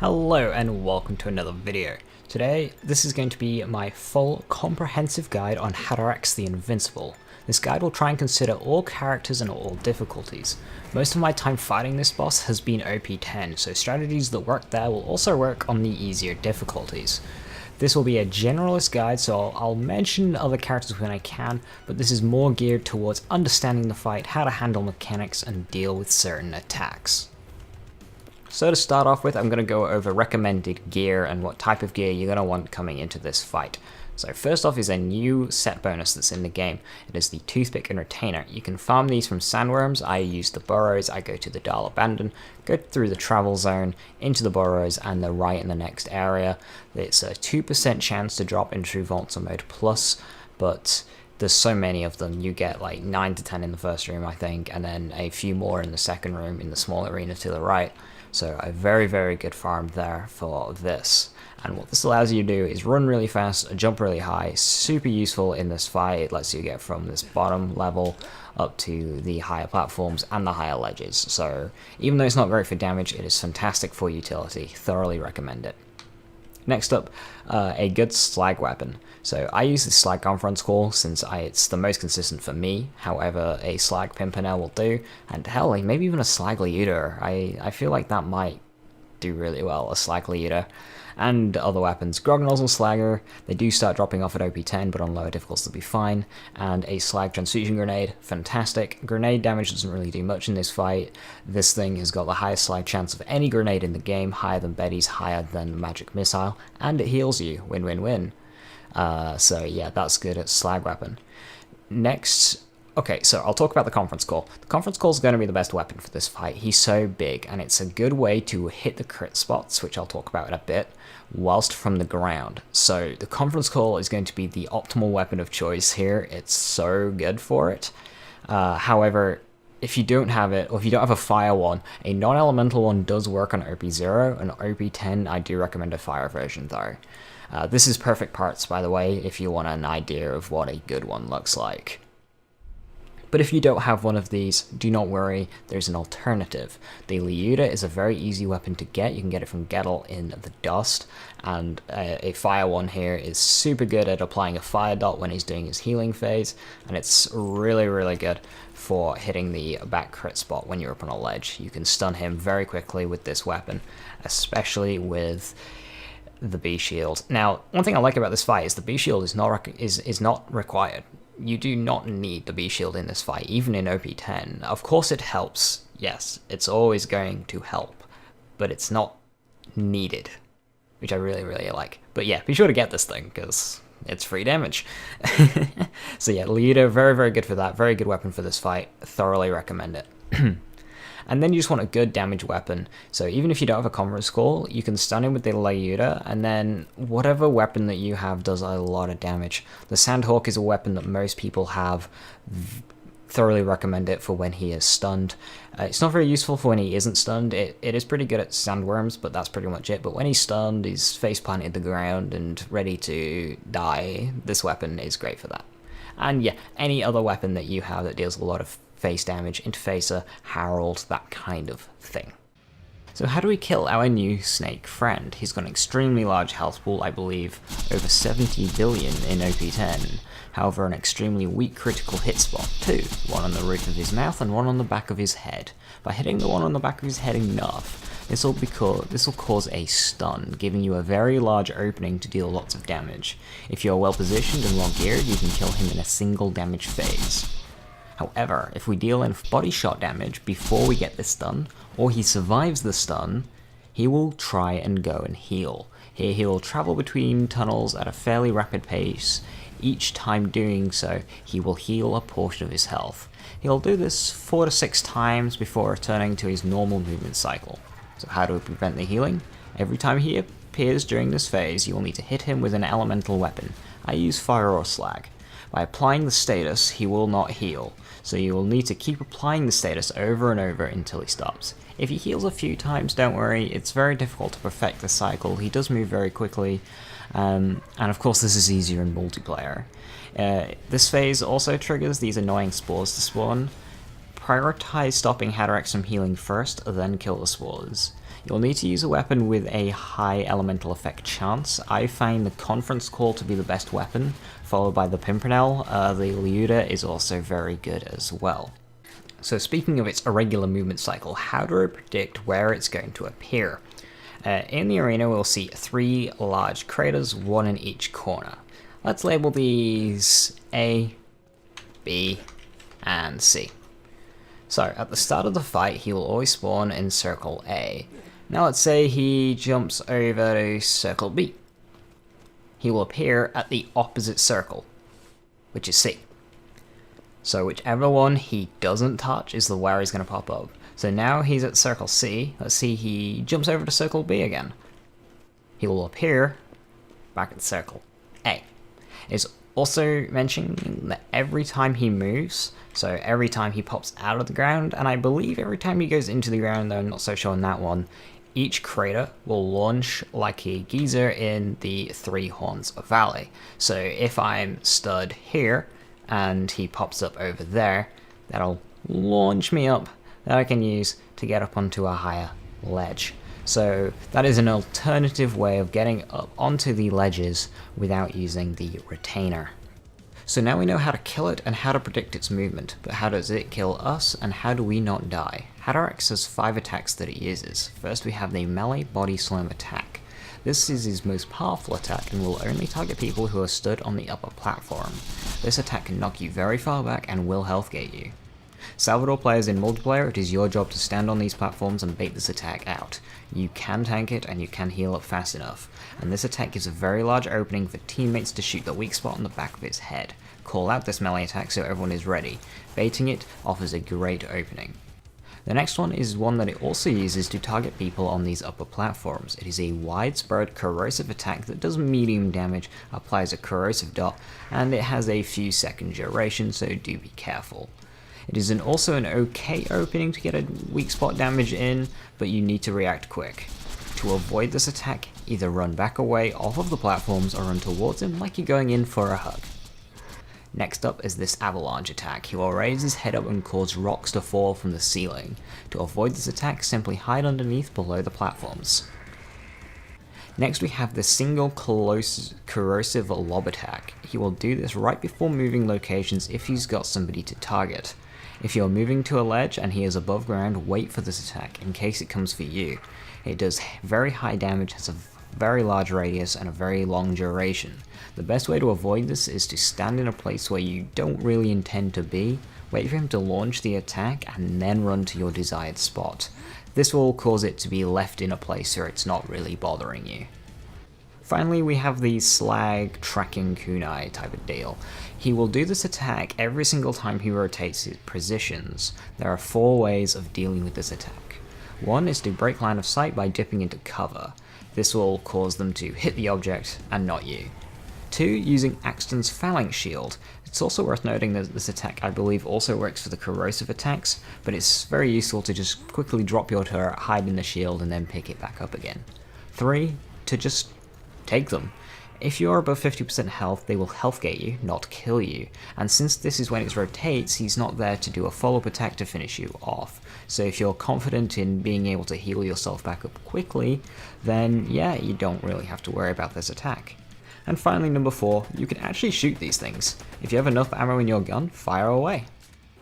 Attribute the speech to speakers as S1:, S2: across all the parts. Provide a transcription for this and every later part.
S1: Hello and welcome to another video. Today, this is going to be my full comprehensive guide on Haderax The Invincible. This guide will try and consider all characters and all difficulties. Most of my time fighting this boss has been OP10, so strategies that work there will also work on the easier difficulties. This will be a generalist guide, so I'll mention other characters when I can, but this is more geared towards understanding the fight, how to handle mechanics, and deal with certain attacks. So to start off with, I'm going to go over recommended gear and what type of gear you're going to want coming into this fight. So first off is a new set bonus that's in the game. It is the toothpick and retainer. You can farm these from sandworms. I use the burrows. I go to the Dial Abandon, go through the travel zone, into the burrows, and they're right in the next area. It's a 2% chance to drop in True Volatile Mode Plus, but there's so many of them. You get like 9 to 10 in the first room, I think, and then a few more in the second room in the small arena to the right. So a very, very good farm there for this. And what this allows you to do is run really fast, jump really high, super useful in this fight. It lets you get from this bottom level up to the higher platforms and the higher ledges. So even though it's not great for damage, it is fantastic for utility. Thoroughly recommend it. Next up, a good slag weapon. So I use the slag conference call since it's the most consistent for me. However, a slag pimpernel will do, and hell, maybe even a slag leader. I feel like that might do really well, a slag leader. And other weapons, Grog Nozzle Slagger, they do start dropping off at OP10, but on lower difficulties they'll be fine. And a Slag Transfusion Grenade, fantastic. Grenade damage doesn't really do much in this fight. This thing has got the highest slag chance of any grenade in the game, higher than Betty's, higher than Magic Missile, and it heals you, win-win-win. So yeah, that's good at slag weapon. Next, okay, so I'll talk about the conference call. The conference call is going to be the best weapon for this fight. He's so big, and it's a good way to hit the crit spots, which I'll talk about in a bit, whilst from the ground. So the conference call is going to be the optimal weapon of choice here. It's so good for it. However, if you don't have it, or if you don't have a fire one, a non-elemental one does work on OP0, and OP10 I do recommend a fire version though. This is perfect parts, by the way, if you want an idea of what a good one looks like. But if you don't have one of these, do not worry, there's an alternative. The Liuda is a very easy weapon to get. You can get it from Gettle in the Dust, and a fire one here is super good at applying a fire dot when he's doing his healing phase, and it's really, really good for hitting the back crit spot when you're up on a ledge. You can stun him very quickly with this weapon, especially with the B shield. Now, one thing I like about this fight is the B shield is not required. You do not need the B shield in this fight, even in OP10. Of course it helps, yes, it's always going to help, but it's not needed, which I really, really like. But yeah, be sure to get this thing, because it's free damage. So yeah, Leader, very, very good for that, very good weapon for this fight, thoroughly recommend it. And then you just want a good damage weapon. So even if you don't have a conference call, you can stun him with the Layuda, and then whatever weapon that you have does a lot of damage. The Sandhawk is a weapon that most people have. Thoroughly recommend it for when he is stunned. It's not very useful for when he isn't stunned. It is pretty good at sandworms, but that's pretty much it. But when he's stunned, he's face planted the ground and ready to die. This weapon is great for that. And yeah, any other weapon that you have that deals a lot of face damage, Interfacer, Herald, that kind of thing. So how do we kill our new snake friend? He's got an extremely large health pool, I believe over 70 billion in OP10. However, an extremely weak critical hit spot too, one on the roof of his mouth and one on the back of his head. By hitting the one on the back of his head enough, this will cause a stun, giving you a very large opening to deal lots of damage. If you are well positioned and well geared, you can kill him in a single damage phase. However, if we deal enough body shot damage before we get this stun, or he survives the stun, he will try and go and heal. Here he will travel between tunnels at a fairly rapid pace. Each time doing so, he will heal a portion of his health. He'll do this 4 to 6 times before returning to his normal movement cycle. So how do we prevent the healing? Every time he appears during this phase, you will need to hit him with an elemental weapon. I use fire or slag. By applying the status, he will not heal, so you will need to keep applying the status over and over until he stops. If he heals a few times, don't worry, it's very difficult to perfect the cycle. He does move very quickly, and of course this is easier in multiplayer. This phase also triggers these annoying spores to spawn. Prioritize stopping Haderax from healing first, then kill the spores. You'll need to use a weapon with a high elemental effect chance. I find the Conference Call to be the best weapon, followed by the Pimpernel. The Leuda is also very good as well. So speaking of its irregular movement cycle, how do I predict where it's going to appear? In the arena we'll see 3 large craters, 1 in each corner. Let's label these A, B, and C. So at the start of the fight he will always spawn in circle A. Now let's say he jumps over to circle B. He will appear at the opposite circle, which is C. So whichever one he doesn't touch is where he's going to pop up. So now he's at circle C. Let's see, he jumps over to circle B again. He will appear back at circle A. It's also mentioning that every time he moves, so every time he pops out of the ground, and I believe every time he goes into the ground, though I'm not so sure on that one, each crater will launch like a geyser in the 3 Horns of Valley. So if I'm stood here, and he pops up over there, that'll launch me up, that I can use to get up onto a higher ledge. So that is an alternative way of getting up onto the ledges without using the retainer. So now we know how to kill it and how to predict its movement, but how does it kill us and how do we not die? Haderax has 5 attacks that it uses. First we have the melee body slam attack. This is his most powerful attack and will only target people who are stood on the upper platform. This attack can knock you very far back and will healthgate you. Salvador players in multiplayer, it is your job to stand on these platforms and bait this attack out. You can tank it and you can heal up fast enough, and this attack gives a very large opening for teammates to shoot the weak spot on the back of his head. Call out this melee attack so everyone is ready. Baiting it offers a great opening. The next one is one that it also uses to target people on these upper platforms. It is a widespread corrosive attack that does medium damage, applies a corrosive dot, and it has a few second duration, so do be careful. It is also an okay opening to get a weak spot damage in, but you need to react quick. To avoid this attack, either run back away off of the platforms or run towards him like you're going in for a hug. Next up is this avalanche attack. He will raise his head up and cause rocks to fall from the ceiling. To avoid this attack, simply hide underneath below the platforms. Next we have the single corrosive lob attack. He will do this right before moving locations if he's got somebody to target. If you're moving to a ledge and he is above ground, wait for this attack in case it comes for you. It does very high damage, has a very large radius and a very long duration. The best way to avoid this is to stand in a place where you don't really intend to be, wait for him to launch the attack and then run to your desired spot. This will cause it to be left in a place where it's not really bothering you. Finally, we have the slag tracking kunai type of deal. He will do this attack every single time he rotates his positions. There are 4 ways of dealing with this attack. One is to break line of sight by dipping into cover. This will cause them to hit the object and not you. 2, using Axton's phalanx shield. It's also worth noting that this attack I believe also works for the corrosive attacks, but it's very useful to just quickly drop your turret, hide in the shield, and then pick it back up again. 3, to just take them. If you're above 50% health, they will healthgate you, not kill you, and since this is when it rotates, he's not there to do a follow-up attack to finish you off. So if you're confident in being able to heal yourself back up quickly, then yeah, you don't really have to worry about this attack. And finally, number 4, you can actually shoot these things. If you have enough ammo in your gun, fire away.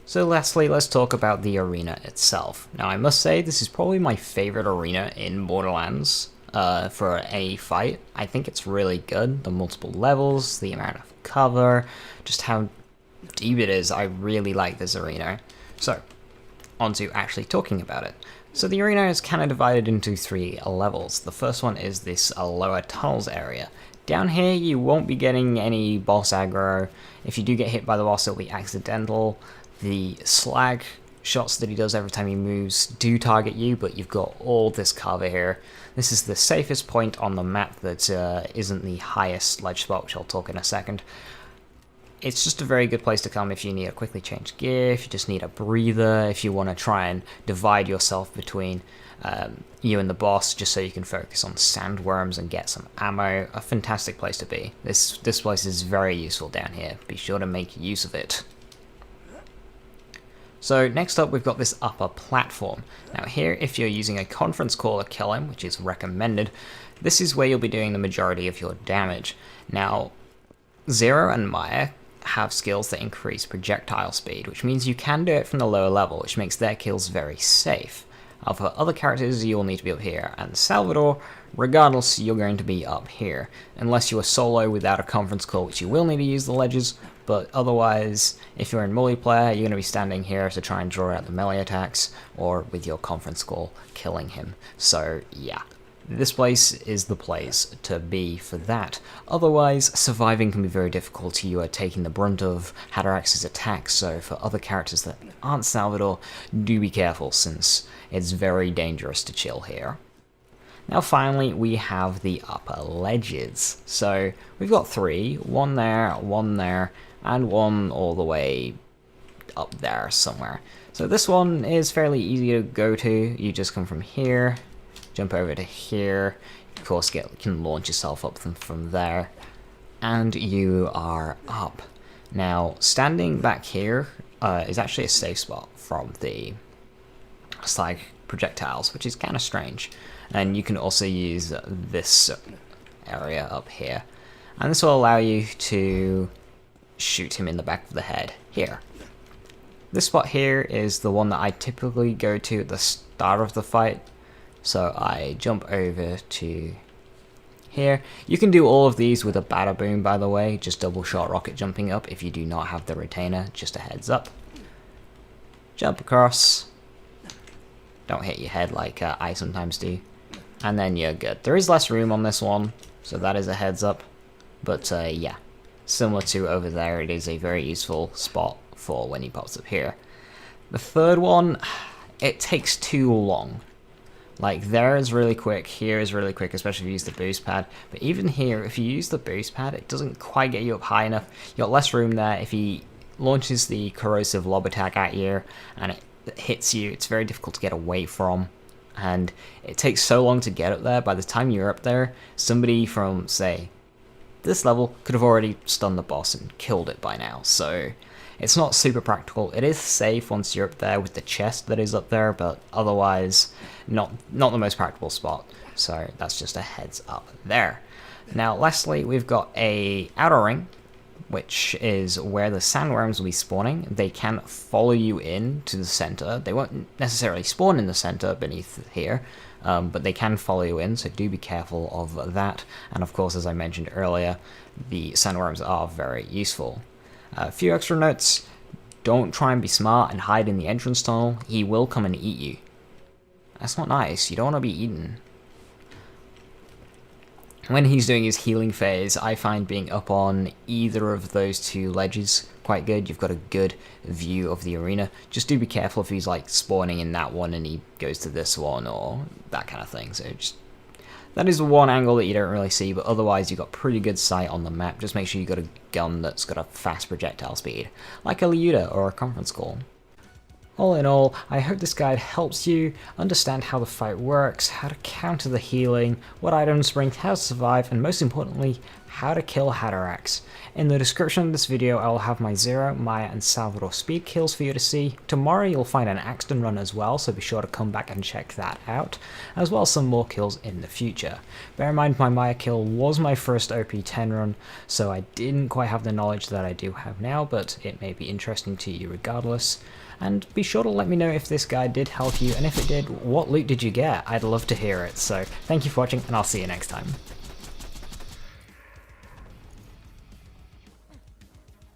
S1: So lastly, let's talk about the arena itself. Now I must say, this is probably my favorite arena in Borderlands. For a fight. I think it's really good. The multiple levels, the amount of cover, just how deep it is. I really like this arena. So, on to actually talking about it. So the arena is kind of divided into 3 levels. The first one is this lower tunnels area. Down here you won't be getting any boss aggro. If you do get hit by the boss, it'll be accidental. The slag shots that he does every time he moves do target you, but you've got all this cover here. This is the safest point on the map that isn't the highest ledge spot, which I'll talk in a second. It's just a very good place to come if you need a quickly change gear, if you just need a breather, if you want to try and divide yourself between you and the boss just so you can focus on sandworms and get some ammo. A fantastic place to be. This place is very useful down here. Be sure to make use of it. So next up we've got this upper platform. Now here, if you're using a conference call to kill him, which is recommended, this is where you'll be doing the majority of your damage. Now, Zero and Maya have skills that increase projectile speed, which means you can do it from the lower level, which makes their kills very safe. For other characters, you'll need to be up here, and Salvador, regardless, you're going to be up here, unless you are solo without a conference call, which you will need to use the ledges, but otherwise, if you're in multiplayer, you're going to be standing here to try and draw out the melee attacks, or with your conference call, killing him. So yeah, this place is the place to be for that. Otherwise, surviving can be very difficult. You are taking the brunt of Haderax's attacks, so for other characters that aren't Salvador, do be careful, since it's very dangerous to chill here. Now finally, we have the upper ledges. So we've got three, one there, and one all the way up there somewhere. So this one is fairly easy to go to. You just come from here, jump over to here, of course can launch yourself up from there, and you are up. Now standing back here is actually a safe spot from the slag projectiles, which is kind of strange. And you can also use this area up here, and this will allow you to shoot him in the back of the head here. This spot here is the one that I typically go to at the start of the fight, so I jump over to here. You can do all of these with a bada boom, by the way, just double shot rocket jumping up if you do not have the retainer, just a heads up. Jump across, don't hit your head like I sometimes do, and then you're good. There is less room on this one, so that is a heads up, but yeah, similar to over there, it is a very useful spot for when he pops up here. The third one, it takes too long. Like, there is really quick, here is really quick, especially if you use the boost pad. But even here, if you use the boost pad, it doesn't quite get you up high enough. You got less room there. If he launches the corrosive lob attack at you and it hits you, it's very difficult to get away from. And it takes so long to get up there. By the time you're up there, somebody from, say, this level could have already stunned the boss and killed it by now. So it's not super practical. It is safe once you're up there with the chest that is up there, but otherwise not the most practical spot. So that's just a heads up there. Now lastly, we've got a outer ring, which is where the sandworms will be spawning. They can follow you in to the center. They won't necessarily spawn in the center beneath here, but they can follow you in, so do be careful of that. And of course, as I mentioned earlier, the sandworms are very useful. A few extra notes: don't try and be smart and hide in the entrance tunnel. He will come and eat you. That's not nice. You don't want to be eaten. When he's doing his healing phase, I find being up on either of those two ledges quite good. You've got a good view of the arena. Just do be careful if he's like spawning in that one and he goes to this one or that kind of thing. So just, that is one angle that you don't really see, but otherwise you've got pretty good sight on the map. Just make sure you've got a gun that's got a fast projectile speed, like a Liuda or a conference call. All in all, I hope this guide helps you understand how the fight works, how to counter the healing, what items bring, how to survive, and most importantly, how to kill Haderax. In the description of this video, I will have my Zero, Maya, and Salvador speed kills for you to see. Tomorrow you'll find an Axton run as well, so be sure to come back and check that out, as well as some more kills in the future. Bear in mind my Maya kill was my first OP10 run, so I didn't quite have the knowledge that I do have now, but it may be interesting to you regardless. And be sure to let me know if this guide did help you, and if it did, what loot did you get? I'd love to hear it. So thank you for watching, and I'll see you next time.